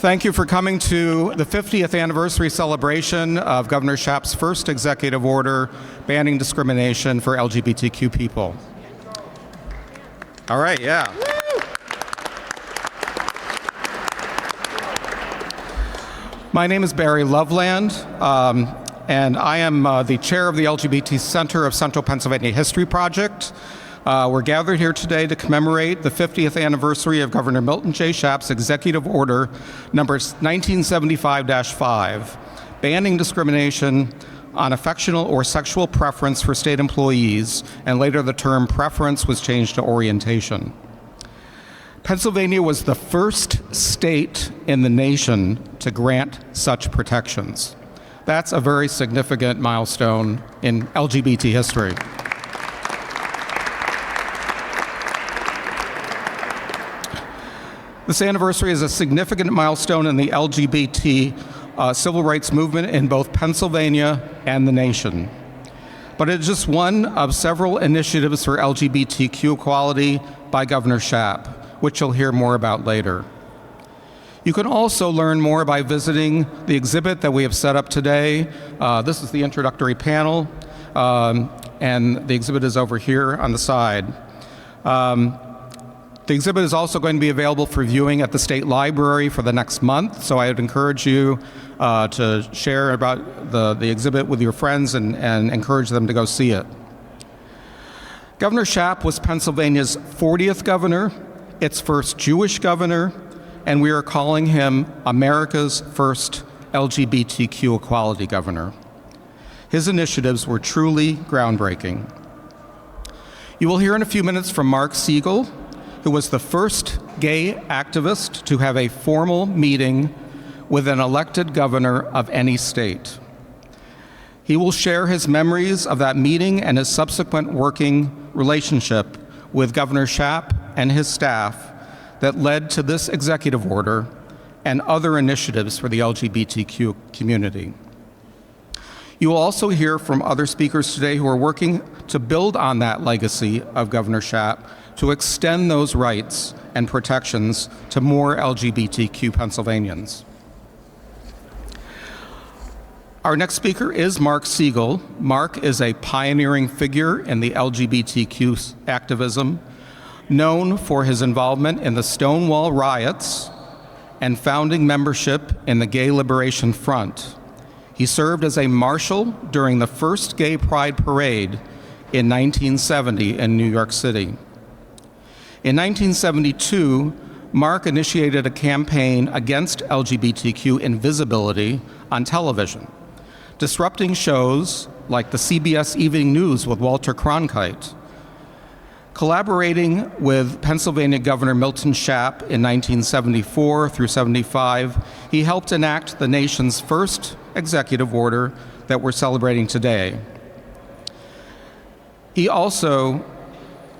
Thank you for coming to the 50th anniversary celebration of Governor Shapp's first executive order banning discrimination for LGBTQ people. All right, yeah. My name is Barry Loveland, and I am the chair of the LGBT Center of Central Pennsylvania History Project. We're gathered here today to commemorate the 50th anniversary of Governor Milton Shapp's Executive Order number 1975-5, banning discrimination on affectional or sexual preference for state employees, and later the term preference was changed to orientation. Pennsylvania was the first state in the nation to grant such protections. That's a very significant milestone in LGBT history. This anniversary is a significant milestone in the LGBT civil rights movement in both Pennsylvania and the nation. But it is just one of several initiatives for LGBTQ equality by Governor Shapp, which you'll hear more about later. You can also learn more by visiting the exhibit that we have set up today. This is the introductory panel, and the exhibit is over here on the side. The exhibit is also going to be available for viewing at the State Library for the next month, so I would encourage you to share about the exhibit with your friends and encourage them to go see it. Governor Shapp was Pennsylvania's 40th governor, its first Jewish governor, and we are calling him America's first LGBTQ equality governor. His initiatives were truly groundbreaking. You will hear in a few minutes from Mark Siegel, who was the first gay activist to have a formal meeting with an elected governor of any state. He will share his memories of that meeting and his subsequent working relationship with Governor Shapp and his staff that led to this executive order and other initiatives for the LGBTQ community. You will also hear from other speakers today who are working to build on that legacy of Governor Shapp to extend those rights and protections to more LGBTQ Pennsylvanians. Our next speaker is Mark Siegel. Mark is a pioneering figure in the LGBTQ activism, known for his involvement in the Stonewall riots and founding membership in the Gay Liberation Front. He served as a marshal during the first Gay Pride Parade in 1970 in New York City. In 1972, Mark initiated a campaign against LGBTQ invisibility on television, disrupting shows like the CBS Evening News with Walter Cronkite. Collaborating with Pennsylvania Governor Milton Shapp in 1974 through 75, he helped enact the nation's first executive order that we're celebrating today. He also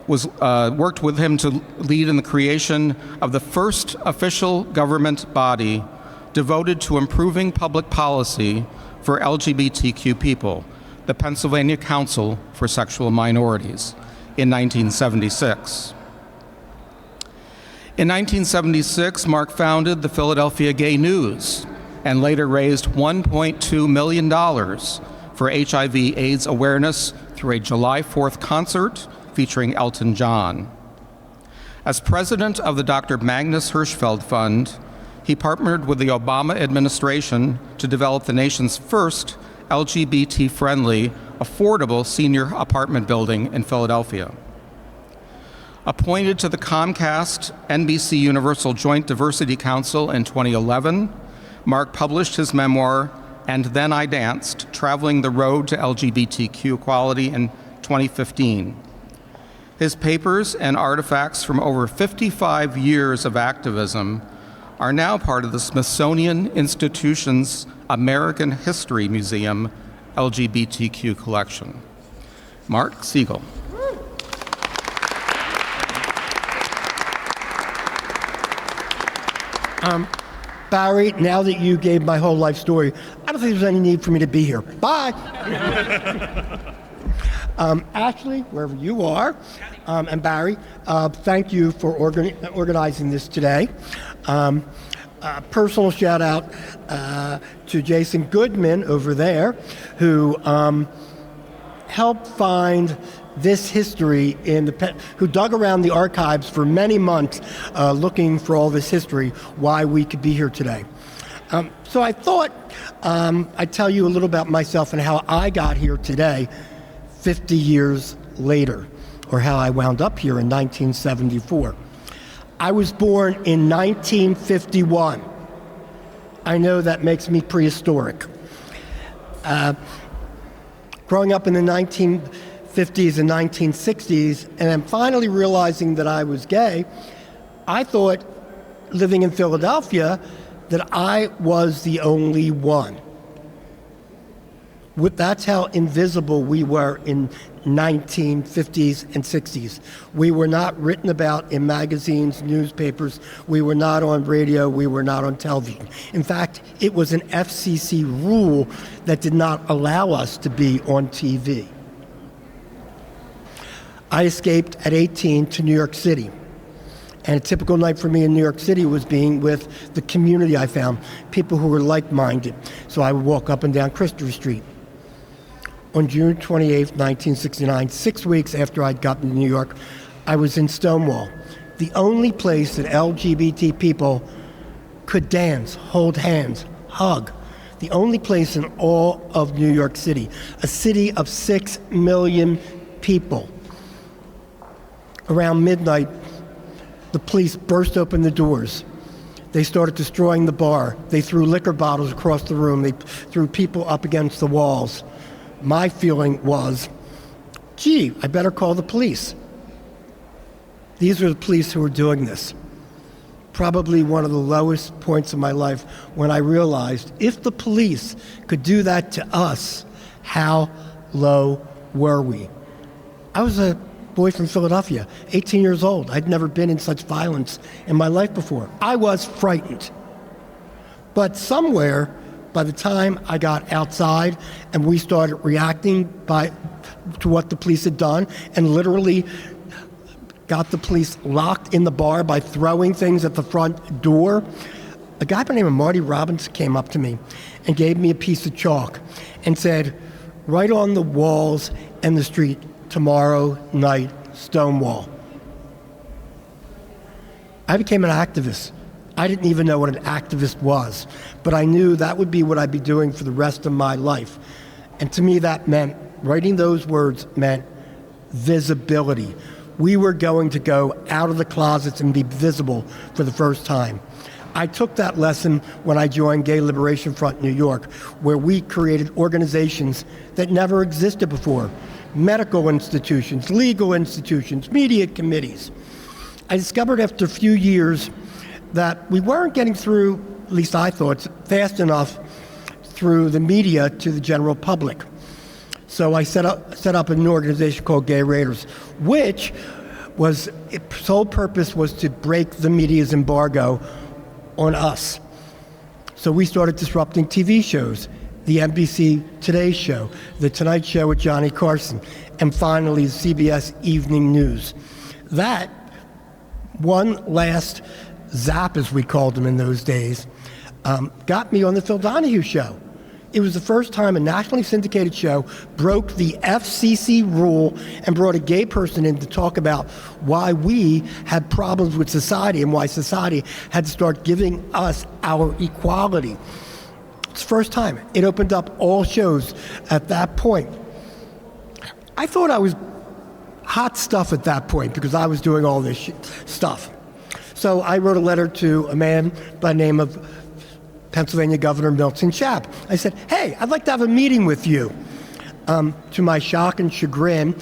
worked with him to lead in the creation of the first official government body devoted to improving public policy for LGBTQ people, the Pennsylvania Council for Sexual Minorities, in 1976. In 1976, Mark founded the Philadelphia Gay News and later raised $1.2 million for HIV/AIDS awareness through a July 4th concert featuring Elton John. As president of the Dr. Magnus Hirschfeld Fund, he partnered with the Obama administration to develop the nation's first LGBT-friendly, affordable senior apartment building in Philadelphia. Appointed to the Comcast-NBC Universal Joint Diversity Council in 2011, Mark published his memoir, And Then I Danced, Traveling the Road to LGBTQ Equality in 2015. His papers and artifacts from over 55 years of activism are now part of the Smithsonian Institution's American History Museum LGBTQ collection. Mark Siegel. Barry, now that you gave my whole life story, I don't think there's any need for me to be here. Bye. Ashley, wherever you are, and Barry, thank you for organizing this today. a personal shout out to Jason Goodman over there, who helped find this history who dug around the archives for many months looking for all this history, why we could be here today. So I thought I'd tell you a little about myself and how I got here today 50 years later, or how I wound up here in 1974. I was born in 1951. I know that makes me prehistoric. Growing up in the 1950s and 1960s, and then finally realizing that I was gay, I thought, living in Philadelphia, that I was the only one. That's how invisible we were in 1950s and 60s. We were not written about in magazines, newspapers. We were not on radio. We were not on television. In fact, it was an FCC rule that did not allow us to be on TV. I escaped at 18 to New York City. And a typical night for me in New York City was being with the community I found, people who were like-minded. So I would walk up and down Christopher Street. On June 28, 1969, 6 weeks after I'd gotten to New York, I was in Stonewall, the only place that LGBT people could dance, hold hands, hug. The only place in all of New York City, a city of 6 million people. Around midnight, the police burst open the doors. They started destroying the bar. They threw liquor bottles across the room. They threw people up against the walls. My feeling was, gee, I better call the police. These were the police who were doing this. Probably one of the lowest points of my life when I realized if the police could do that to us, how low were we? I was a boy from Philadelphia, 18 years old. I'd never been in such violence in my life before. I was frightened. But somewhere, by the time I got outside and we started reacting to what the police had done and literally got the police locked in the bar by throwing things at the front door, a guy by the name of Marty Robbins came up to me and gave me a piece of chalk and said, "Write on the walls and the street, tomorrow night, Stonewall." I became an activist. I didn't even know what an activist was, but I knew that would be what I'd be doing for the rest of my life. And to me, that meant, writing those words meant visibility. We were going to go out of the closets and be visible for the first time. I took that lesson when I joined Gay Liberation Front New York, where we created organizations that never existed before. Medical institutions, legal institutions, media committees. I discovered after a few years that we weren't getting through, at least I thought, fast enough through the media to the general public. So I set up an organization called Gay Raiders, which its sole purpose was to break the media's embargo on us. So we started disrupting TV shows, the NBC Today Show, The Tonight Show with Johnny Carson, and finally the CBS Evening News. That one last zap, as we called them in those days, got me on the Phil Donahue Show. It was the first time a nationally syndicated show broke the FCC rule and brought a gay person in to talk about why we had problems with society and why society had to start giving us our equality. It's the first time. It opened up all shows at that point. I thought I was hot stuff at that point because I was doing all this stuff. So I wrote a letter to a man by the name of Pennsylvania Governor Milton Shapp. I said, "Hey, I'd like to have a meeting with you." To my shock and chagrin,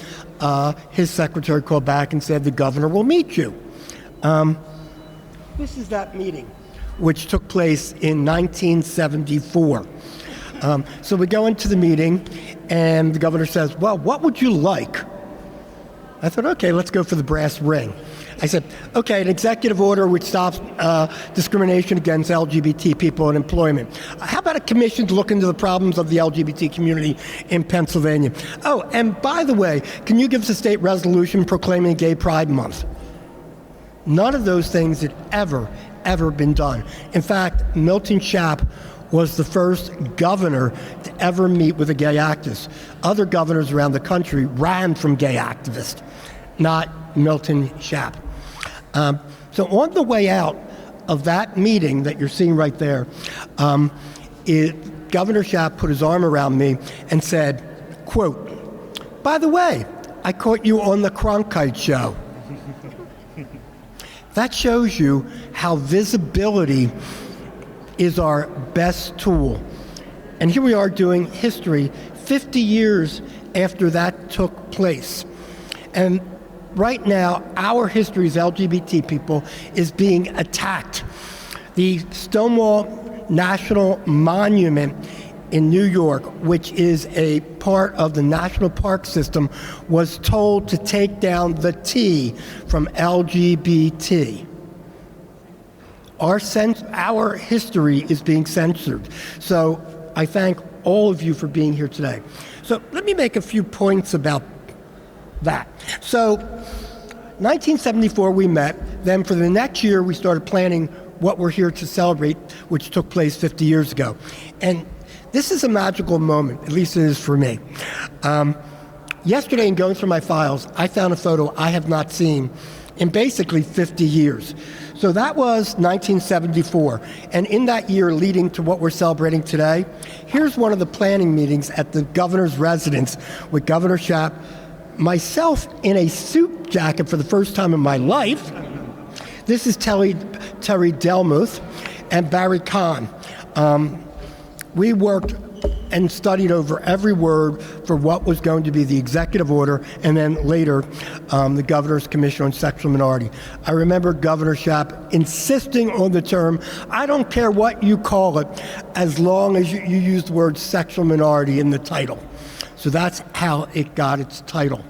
his secretary called back and said, "The governor will meet you." This is that meeting, which took place in 1974. So we go into the meeting, and the governor says, "Well, what would you like?" I thought, okay, let's go for the brass ring. I said, okay, an executive order which stops discrimination against LGBT people in employment. How about a commission to look into the problems of the LGBT community in Pennsylvania? Oh, and by the way, can you give us a state resolution proclaiming Gay Pride Month? None of those things had ever, ever been done. In fact, Milton Shapp was the first governor to ever meet with a gay activist. Other governors around the country ran from gay activists, not Milton Shapp. So on the way out of that meeting that you're seeing right there, Governor Shapp put his arm around me and said, quote, "By the way, I caught you on the Cronkite show." That shows you how visibility is our best tool. And here we are doing history 50 years after that took place. And right now, our history as LGBT people is being attacked. The Stonewall National Monument in New York, which is a part of the National Park System, was told to take down the T from LGBT. Our history is being censored. So I thank all of you for being here today. So let me make a few points about that. So 1974 we met. Then for the next year we started planning what we're here to celebrate, which took place 50 years ago. And this is a magical moment, at least it is for me. Yesterday in going through my files, I found a photo I have not seen in basically 50 years. So that was 1974. And in that year leading to what we're celebrating today, here's one of the planning meetings at the governor's residence with Governor Shapp, myself in a suit jacket for the first time in my life. This is Terry Delmuth and Barry Kahn. We worked and studied over every word for what was going to be the executive order and then later the Governor's Commission on Sexual Minority. I remember Governor Shapp insisting on the term, "I don't care what you call it, as long as you use the word sexual minority in the title." So that's how it got its title.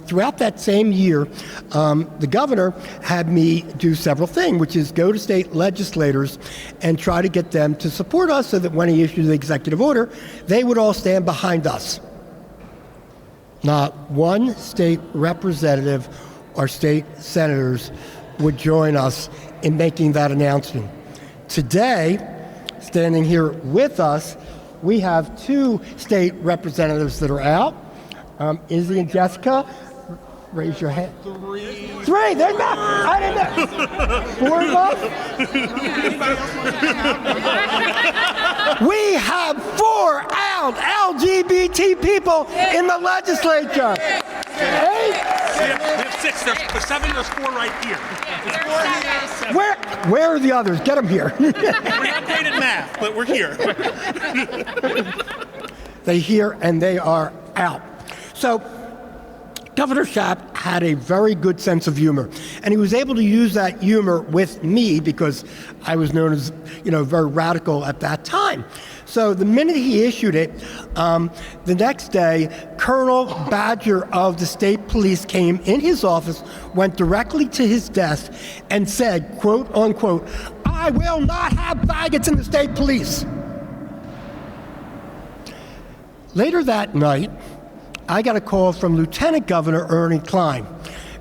Throughout that same year, the governor had me do several things, which is go to state legislators and try to get them to support us so that when he issued the executive order, they would all stand behind us. Not one state representative or state senators would join us in making that announcement. Today, standing here with us, we have two state representatives that are out. Izzy and Jessica, raise your hand. Three, they're not. I didn't know. Four of us? We have 4 out LGBT people in the legislature. 8? We have 6. There's 7. There's 4 right here. Where are the others? Get them here. We're not great at math, but we're here. They here and they are out. So Governor Shapp had a very good sense of humor, and he was able to use that humor with me because I was known as, very radical at that time. So the minute he issued it, the next day, Colonel Badger of the state police came in his office, went directly to his desk, and said, quote unquote, "I will not have faggots in the state police." Later that night, I got a call from Lieutenant Governor Ernie Klein.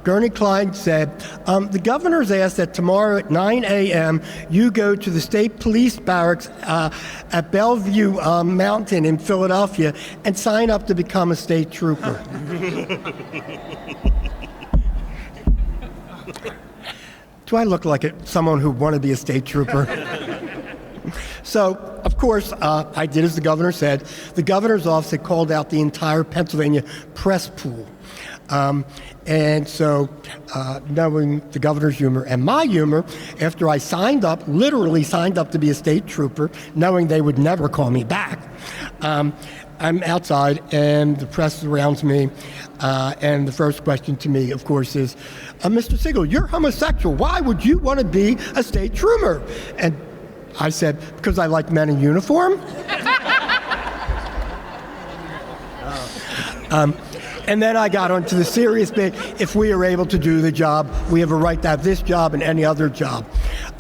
Ernie Klein said, the governor's asked that tomorrow at 9 a.m. you go to the state police barracks at Bellevue Mountain in Philadelphia and sign up to become a state trooper. Do I look like someone who wanted to be a state trooper? So, of course, I did as the governor said. The governor's office had called out the entire Pennsylvania press pool. And so, knowing the governor's humor and my humor, after I literally signed up to be a state trooper, knowing they would never call me back, I'm outside and the press surrounds me. And the first question to me, of course, is, Mr. Siegel, you're homosexual. Why would you want to be a state trooper? And I said, because I like men in uniform. And then I got onto the serious bit. If we are able to do the job, we have a right to have this job and any other job.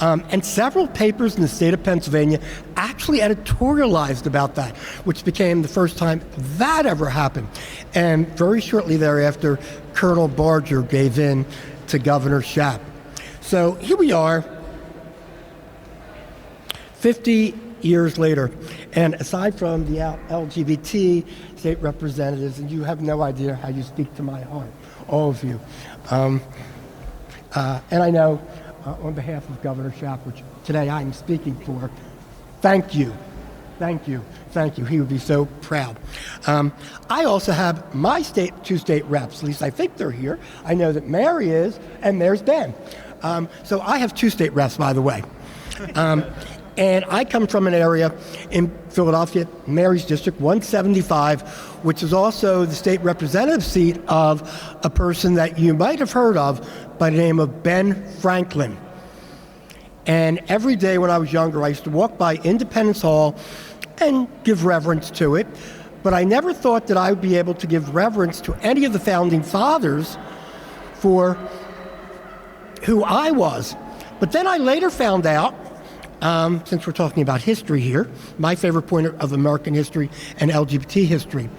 And several papers in the state of Pennsylvania actually editorialized about that, which became the first time that ever happened. And very shortly thereafter, Colonel Barger gave in to Governor Shapp. So here we are, 50 years later, and aside from the LGBT state representatives, and you have no idea how you speak to my heart, all of you. And I know on behalf of Governor Shapp, which today I am speaking for, thank you. Thank you. Thank you. He would be so proud. I also have my two state reps. At least I think they're here. I know that Mary is, and there's Ben. So I have 2 state reps, by the way. And I come from an area in Philadelphia, Mary's District 175, which is also the state representative seat of a person that you might have heard of by the name of Ben Franklin. And every day when I was younger, I used to walk by Independence Hall and give reverence to it. But I never thought that I would be able to give reverence to any of the founding fathers for who I was. But then I later found out, since we're talking about history here, my favorite point of American history and LGBT history.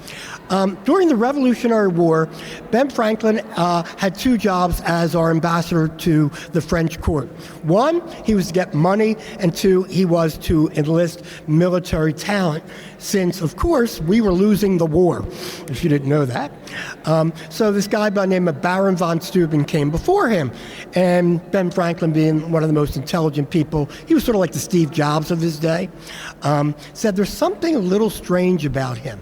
During the Revolutionary War, Ben Franklin had 2 jobs as our ambassador to the French court. 1, he was to get money, and 2, he was to enlist military talent, since, of course, we were losing the war, if you didn't know that. So this guy by the name of Baron von Steuben came before him, and Ben Franklin, being one of the most intelligent people, he was sort of like the Steve Jobs of his day, said there's something a little strange about him.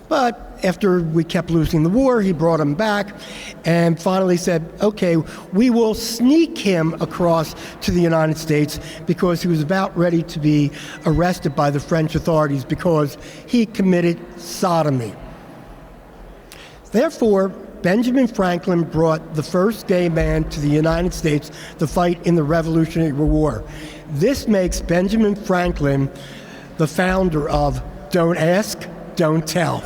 But after we kept losing the war, he brought him back and finally said, okay, we will sneak him across to the United States, because he was about ready to be arrested by the French authorities because he committed sodomy. Therefore, Benjamin Franklin brought the first gay man to the United States to fight in the Revolutionary War. This makes Benjamin Franklin the founder of Don't Ask, Don't Tell.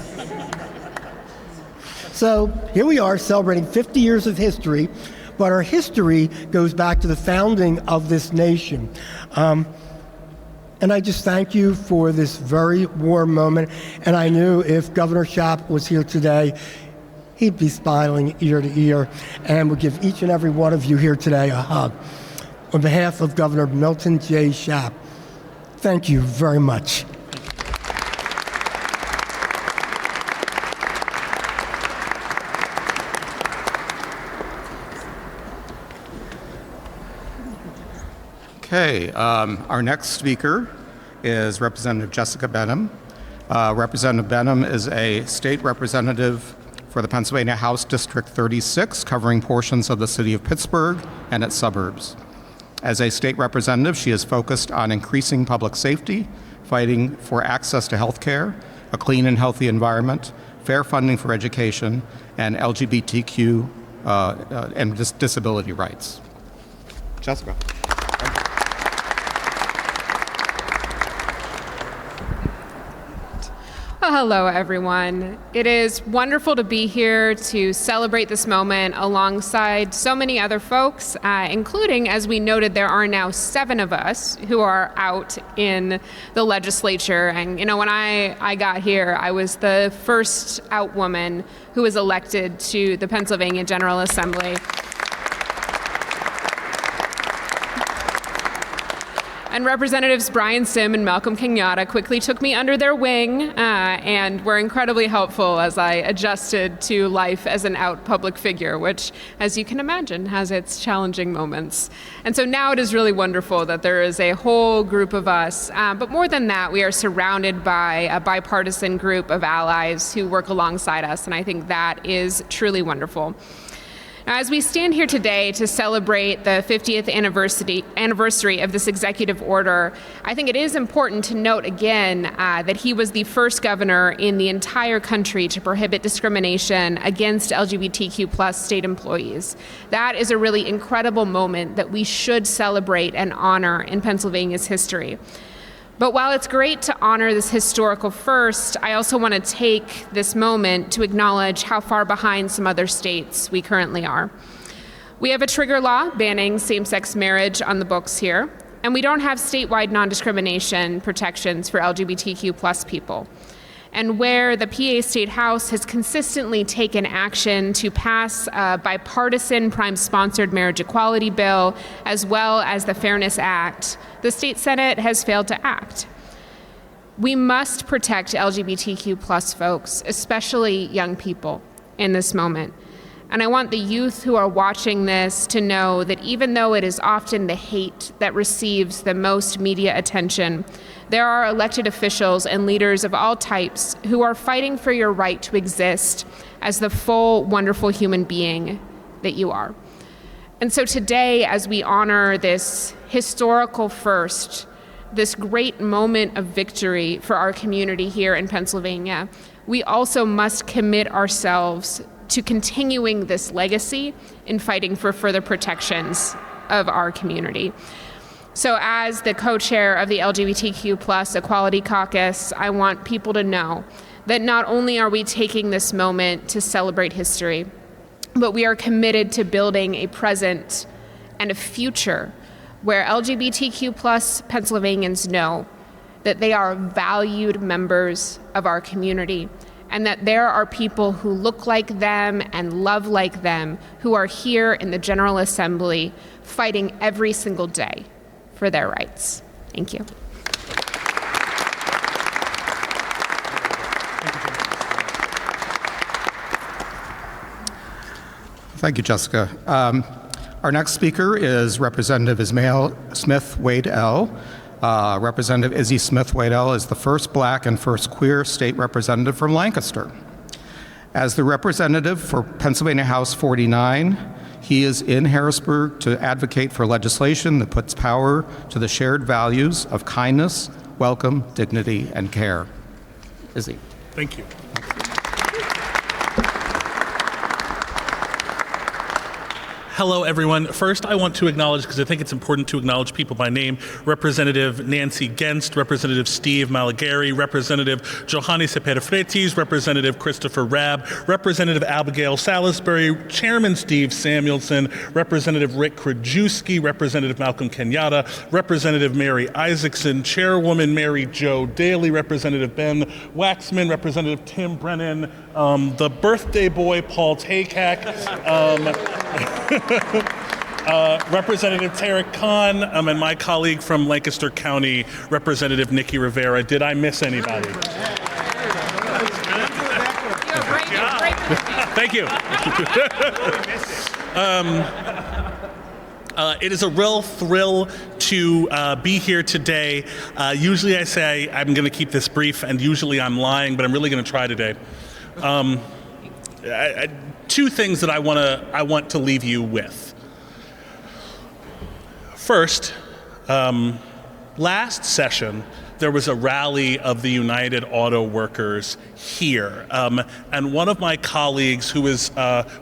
So here we are celebrating 50 years of history, but our history goes back to the founding of this nation. And I just thank you for this very warm moment. And I knew if Governor Shapp was here today, he'd be smiling ear to ear and would give each and every one of you here today a hug. On behalf of Governor Milton J. Shapp, thank you very much. Okay, our next speaker is Representative Jessica Benham. Representative Benham is a state representative for the Pennsylvania House District 36, covering portions of the city of Pittsburgh and its suburbs. As a state representative, she is focused on increasing public safety, fighting for access to health care, a clean and healthy environment, fair funding for education, and LGBTQ and disability rights. Jessica. Well, hello, everyone. It is wonderful to be here to celebrate this moment alongside so many other folks, including, as we noted, there are now 7 of us who are out in the legislature. And, you know, when I got here, I was the first out woman who was elected to the Pennsylvania General Assembly. And Representatives Brian Sim and Malcolm Kenyatta quickly took me under their wing and were incredibly helpful as I adjusted to life as an out public figure, which, as you can imagine, has its challenging moments. And so now it is really wonderful that there is a whole group of us, but more than that, we are surrounded by a bipartisan group of allies who work alongside us, and I think that is truly wonderful. Now, as we stand here today to celebrate the 50th anniversary of this executive order, I think it is important to note again that he was the first governor in the entire country to prohibit discrimination against LGBTQ+ state employees. That is a really incredible moment that we should celebrate and honor in Pennsylvania's history. But while it's great to honor this historical first, I also want to take this moment to acknowledge how far behind some other states we currently are. We have a trigger law banning same-sex marriage on the books here, and we don't have statewide non-discrimination protections for LGBTQ+ people. and where the PA State House has consistently taken action to pass a bipartisan Prime-sponsored marriage equality bill, as well as the Fairness Act, the State Senate has failed to act. We must protect LGBTQ plus folks, especially young people, in this moment. And I want the youth who are watching this to know that even though it is often the hate that receives the most media attention, there are elected officials and leaders of all types who are fighting for your right to exist as the full, wonderful human being that you are. And so today, as we honor this historical first, this great moment of victory for our community here in Pennsylvania, we also must commit ourselves to continuing this legacy in fighting for further protections of our community. So as the co-chair of the LGBTQ plus Equality Caucus, I want people to know that not only are we taking this moment to celebrate history, but we are committed to building a present and a future where LGBTQ plus Pennsylvanians know that they are valued members of our community, and that there are people who look like them and love like them who are here in the General Assembly fighting every single day for their rights. Thank you. Thank you, Jessica. Our next speaker is Representative Ismail Smith Wade-El. Representative Izzy Smith Wade-El is the first Black and first queer state representative from Lancaster. As the representative for Pennsylvania House 49, he is in Harrisburg to advocate for legislation that puts power to the shared values of kindness, welcome, dignity, and care. Izzy. Thank you. Hello, everyone. First, I want to acknowledge, because I think it's important to acknowledge people by name, Representative Nancy Genst, Representative Steve Malagari, Representative Johannes Eperiferetis, Representative Christopher Rabb, Representative Abigail Salisbury, Chairman Steve Samuelson, Representative Rick Krajewski, Representative Malcolm Kenyatta, Representative Mary Isaacson, Chairwoman Mary Jo Daly, Representative Ben Waxman, Representative Tim Brennan, the birthday boy Paul Takak, Representative Tarek Khan, and my colleague from Lancaster County, Representative Nikki Rivera. Did I miss anybody? Thank you. It is a real thrill to be here today. Usually I say I'm going to keep this brief, and usually I'm lying, but I'm really going to try today. Two things that I want to leave you with. First, last session, there was a rally of the United Auto Workers here. And one of my colleagues who is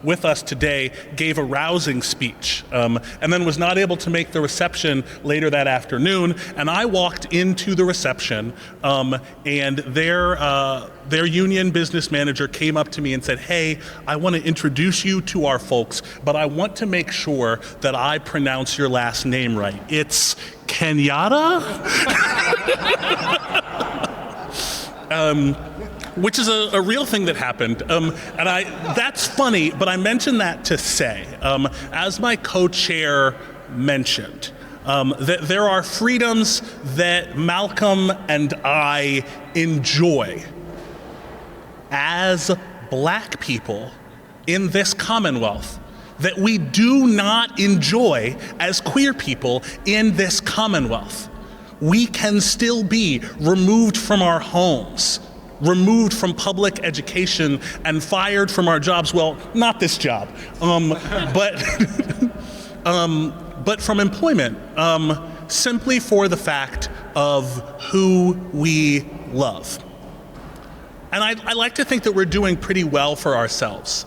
with us today gave a rousing speech and then was not able to make the reception later that afternoon. And I walked into the reception and their union business manager came up to me and said, "Hey, I want to introduce you to our folks, but I want to make sure that I pronounce your last name right. It's Kenyatta?" Which is a real thing that happened. And that's funny, but I mention that to say, as my co-chair mentioned, that there are freedoms that Malcolm and I enjoy as Black people in this Commonwealth that we do not enjoy as queer people in this Commonwealth. We can still be removed from our homes, removed from public education, and fired from our jobs. Well, not this job, but from employment, simply for the fact of who we love. And I like to think that we're doing pretty well for ourselves.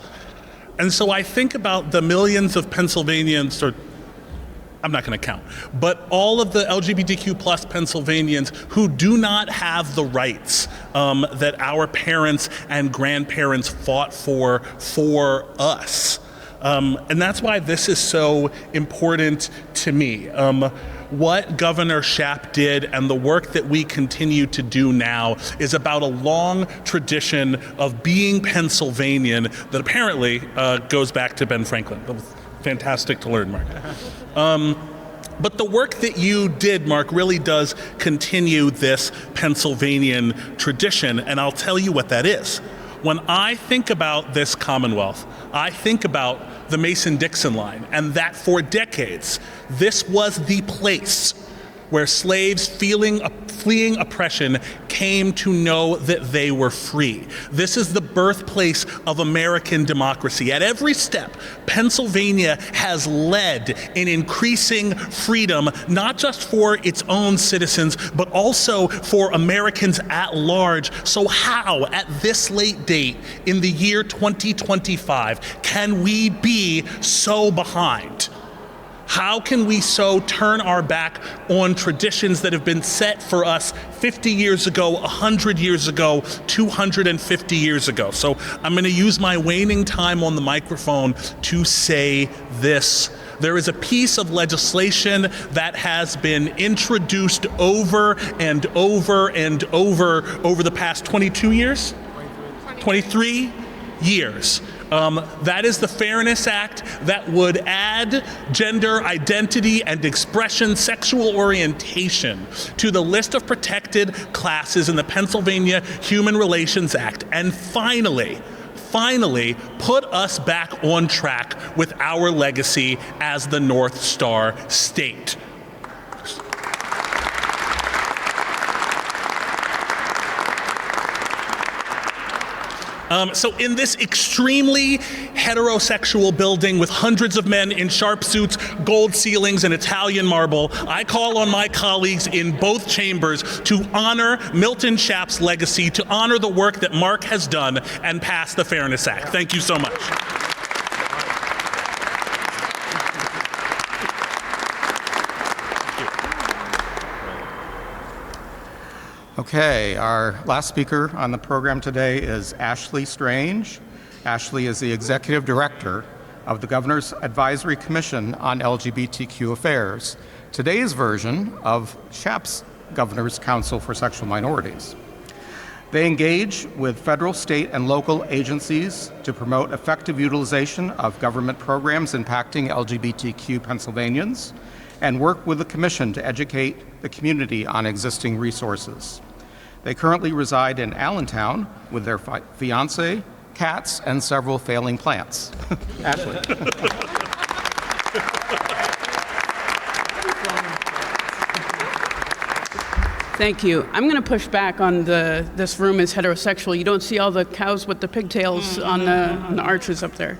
And so I think about the millions of Pennsylvanians, or I'm not going to count, but all of the LGBTQ plus Pennsylvanians who do not have the rights that our parents and grandparents fought for us. And that's why this is so important to me. what Governor Shapp did and the work that we continue to do now is about a long tradition of being Pennsylvanian that apparently goes back to Ben Franklin. That was fantastic to learn, Mark. But the work that you did, Mark, really does continue this Pennsylvanian tradition, and I'll tell you what that is. When I think about this Commonwealth, I think about the Mason-Dixon line, and that for decades, this was the place where slaves fleeing oppression came to know that they were free. This is the birthplace of American democracy. At every step, Pennsylvania has led in increasing freedom, not just for its own citizens, but also for Americans at large. So how, at this late date in the year 2025, can we be so behind? How can we so turn our back on traditions that have been set for us 50 years ago, 100 years ago, 250 years ago? So I'm going to use my waning time on the microphone to say this. There is a piece of legislation that has been introduced over and over and over the past 22 years? 23 years. That is the Fairness Act that would add gender identity and expression, sexual orientation to the list of protected classes in the Pennsylvania Human Relations Act. And finally, put us back on track with our legacy as the North Star state. So in this extremely heterosexual building with hundreds of men in sharp suits, gold ceilings, and Italian marble, I call on my colleagues in both chambers to honor Milton Shapp's legacy, to honor the work that Mark has done and pass the Fairness Act. Thank you so much. Okay, our last speaker on the program today is Ashley Strange. Ashley is the Executive Director of the Governor's Advisory Commission on LGBTQ Affairs, today's version of Shapp's Governor's Council for Sexual Minorities. They engage with federal, state, and local agencies to promote effective utilization of government programs impacting LGBTQ Pennsylvanians and work with the Commission to educate the community on existing resources. They currently reside in Allentown with their fiance, cats, and several failing plants. Ashley. Thank you. I'm going to push back on this room is heterosexual. You don't see all the cows with the pigtails on the arches up there.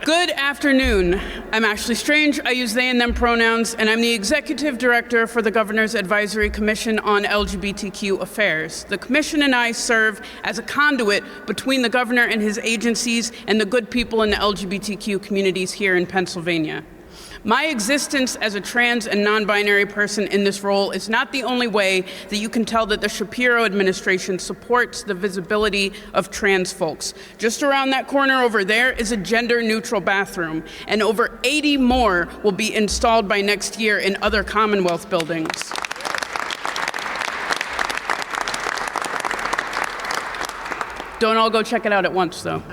Good afternoon. I'm Ashley Strange. I use they and them pronouns, and I'm the Executive Director for the Governor's Advisory Commission on LGBTQ Affairs. The Commission and I serve as a conduit between the Governor and his agencies and the good people in the LGBTQ communities here in Pennsylvania. My existence as a trans and non-binary person in this role is not the only way that you can tell that the Shapiro Administration supports the visibility of trans folks. Just around that corner over there is a gender-neutral bathroom, and over 80 more will be installed by next year in other Commonwealth buildings. Don't all go check it out at once, though.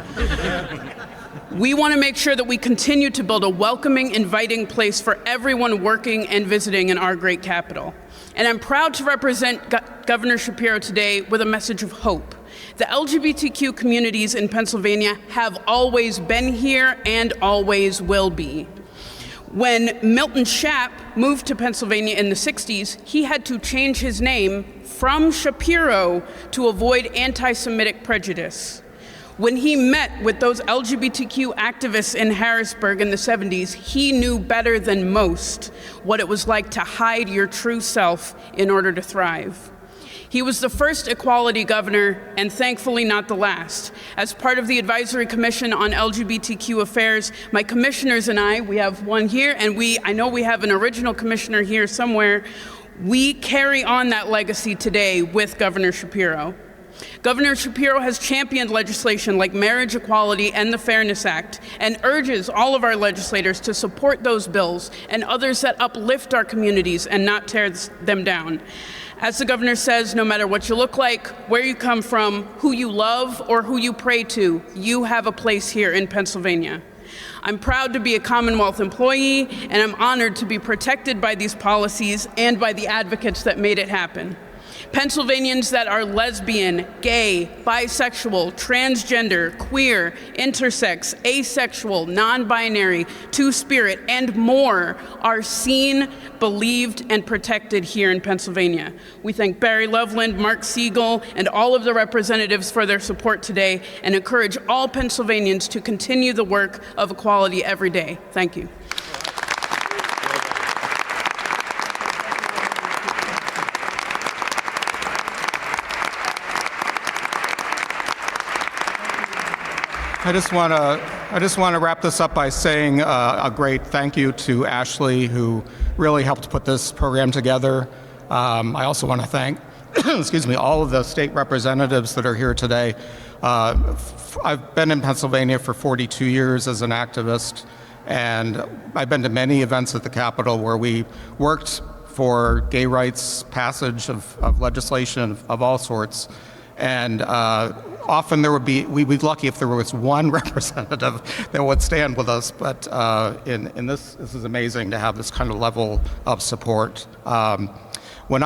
We want to make sure that we continue to build a welcoming, inviting place for everyone working and visiting in our great capital. And I'm proud to represent Governor Shapiro today with a message of hope. The LGBTQ communities in Pennsylvania have always been here and always will be. When Milton Shapp moved to Pennsylvania in the 60s, he had to change his name from Shapiro to avoid anti-Semitic prejudice. When he met with those LGBTQ activists in Harrisburg in the 70s, he knew better than most what it was like to hide your true self in order to thrive. He was the first equality governor, and thankfully not the last. As part of the Advisory Commission on LGBTQ Affairs, my commissioners and I, we have one here, and I know we have an original commissioner here somewhere, we carry on that legacy today with Governor Shapiro. Governor Shapiro has championed legislation like marriage equality and the Fairness Act and urges all of our legislators to support those bills and others that uplift our communities and not tear them down. As the governor says, no matter what you look like, where you come from, who you love, or who you pray to, you have a place here in Pennsylvania. I'm proud to be a Commonwealth employee, and I'm honored to be protected by these policies and by the advocates that made it happen. Pennsylvanians that are lesbian, gay, bisexual, transgender, queer, intersex, asexual, non-binary, two-spirit, and more are seen, believed, and protected here in Pennsylvania. We thank Barry Loveland, Mark Siegel, and all of the representatives for their support today and encourage all Pennsylvanians to continue the work of equality every day. Thank you. I just want to wrap this up by saying a great thank you to Ashley, who really helped put this program together. I also want to thank, excuse me, all of the state representatives that are here today. I've been in Pennsylvania for 42 years as an activist, and I've been to many events at the Capitol where we worked for gay rights passage of legislation of all sorts. And often we'd be lucky if there was one representative that would stand with us, but in this is amazing to have this kind of level of support. When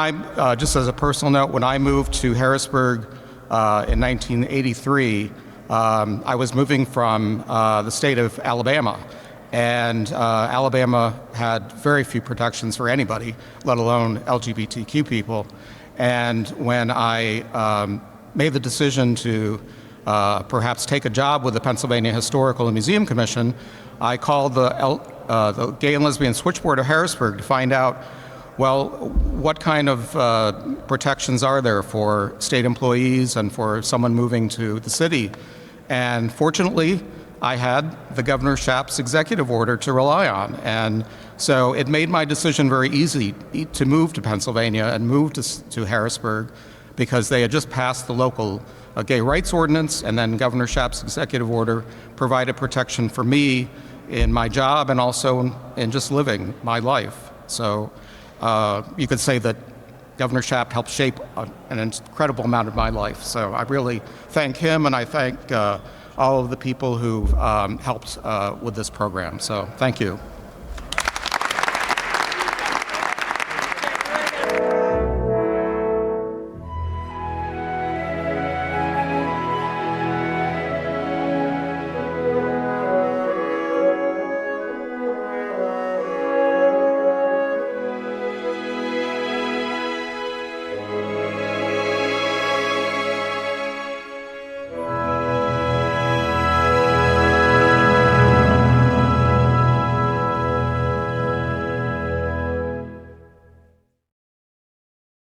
just as a personal note, when I moved to Harrisburg in 1983, I was moving from the state of Alabama, and Alabama had very few protections for anybody, let alone LGBTQ people. And when I made the decision to perhaps take a job with the Pennsylvania Historical and Museum Commission, I called the Gay and Lesbian Switchboard of Harrisburg to find out, well, what kind of protections are there for state employees and for someone moving to the city? And fortunately, I had the Governor Shapp's executive order to rely on. And so it made my decision very easy to move to Pennsylvania and move to Harrisburg, because they had just passed the local gay rights ordinance, and then Governor Shapp's executive order provided protection for me in my job and also in just living my life. So you could say that Governor Shapp helped shape an incredible amount of my life. So I really thank him, and I thank all of the people who helped with this program. So thank you.